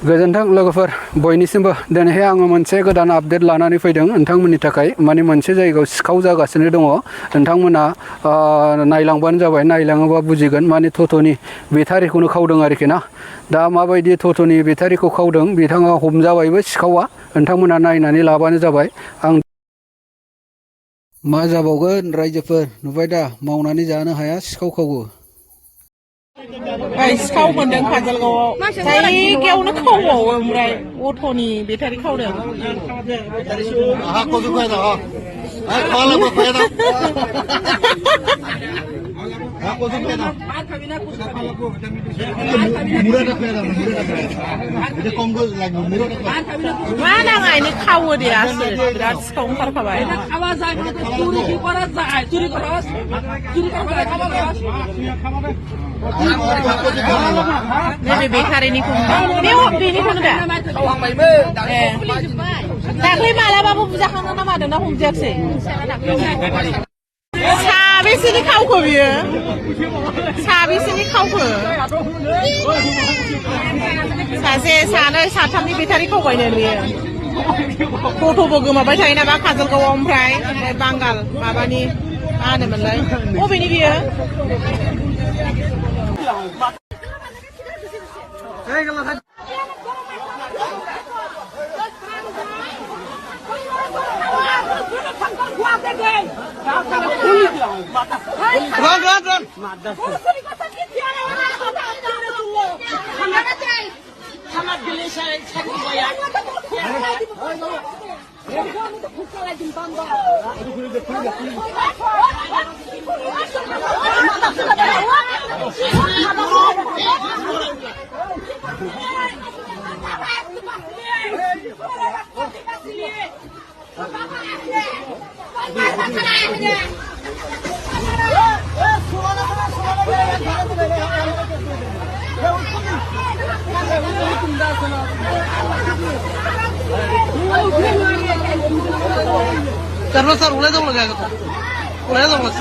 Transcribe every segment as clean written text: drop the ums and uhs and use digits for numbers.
गोजोन्थों लोगोफोर बयनिसिमबो दिनैहाय आङो मोनसे गोदान आपडेट लानानै फैदों नोंथांमोननि थाखाय माने मोनसे जायगायाव सिखाव जागासिनो दङ नोंथांमोना नायलांबानो जाबाय नायलाङोबा बुजिगोन माने टट'नि बेटारिखौनो खावदों आरोखि ना दा माबायदि टट'नि बेटारिखौ खावदों बिथाङा हमजाबायबो सिखावा नोंथांमोना नायनानै लाबानो जाबाय आं मा जाबावगोन रायजोफोर नुबाय दा मावनानै जानो हाया सिखाव खावो सिखाव मोनदों काजलगावआव जायगायावनो खावबावो ओमफ्राय अट'नि बेटारि खावदों मा नाङायनो खावो दे आसो बिराद सिखाव ओंखारखाबाय नैबे बेटारिनिखौ बेनिखौनो दा दाख्लै मालाबाबो बुजाखांनो ना मादोंना हमजायाखसै साबेसेनि खावखो बियो साबेसेनि खावखो सासे सानै साथामनि बेटारि खावबायनो बियो टट'बो गोमाबाय थायो नामा काजलगावआव ओमफ्राय बांगाल माबानि मा होनोमोनलाय बबेनि बियो Karena sar ulai dong lagi aku, ulai dong mas.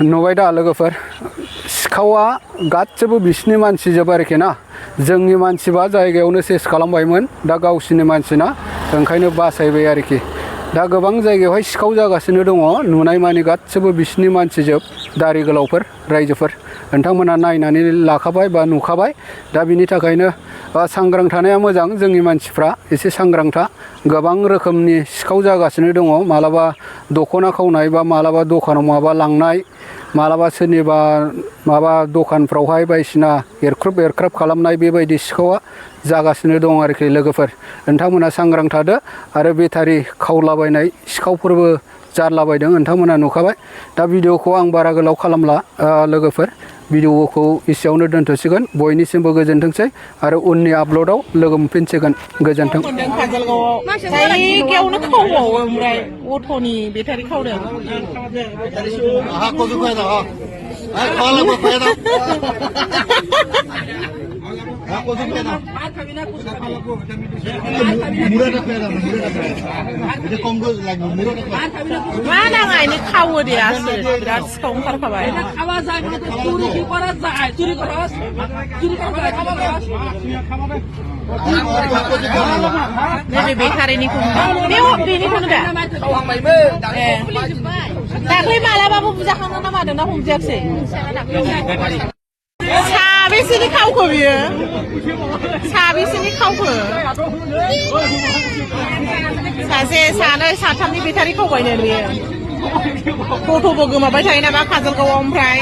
नुबाय दा लोगोफोर सिखावा गासिबो बिसिनि मानसिजोब आरोखि ना जोंनि मानसिबा जायगायावनो सेस खालामबायमोन दा गावसिनि मानसिना ओंखायनो बासायबाय आरोखि दा गोबां जायगायावहाय सिखाव जागासिनो दङ नुनाय मानि गासिबो बिसिनि मानसिजोब दारि गोलावफोर रायजोफोर नोंथांमोना नायनानै लाखाबाय बा नुखाबाय दा बिनि थाखायनो सांग्रां थानाया मोजां जोंनि मानसिफ्रा एसे सांग्रांथा गोबां रोखोमनि सिखाव जागासिनो दङ मालाबा दख'ना खावनाय बा मालाबा दखानाव माबा लांनाय मालाबा सोरनिबा माबा दखानफ्रावहाय बायदिसिना एरख्रुब खालामनाय बेबायदि सिखावा जागासिनो दं आरोखि लोगोफोर नोंथांमोना सांग्रां थादो आरो बेटारि खावलाबायनाय सिखावफोरबो जारलाबायदों नोंथांमोना नुखाबाय दा भिडिअखौ आं बारा गोलाव खालामला लोगोफोर भिडिअखौ एसेयावनो दोनथ'सिगोन बयनिसिमबो गोजोनथोंसै आरो उननि आपल'डआव लोगो मोनफिनसिगोन गोजोनथों काजलगावआव जायगायावनो खावबावो ओमफ्राय अट'नि बेटारि खावदों मा नाङायनो खावो दे आसो बिराद सिखाव ओंखारखाबाय नैबे बेटारिनिखौ बेनिखौनो दा दाख्लै मालाबाबो बुजाखांनो ना मादोंना हमजायाखसै साबेसेनि खावखो बियो साबेसेनि खावखो सासे सानै साथामनि बेटारि खावबायनो बियो टट'बो गोमाबाय थायो नामा काजलगावआव ओमफ्राय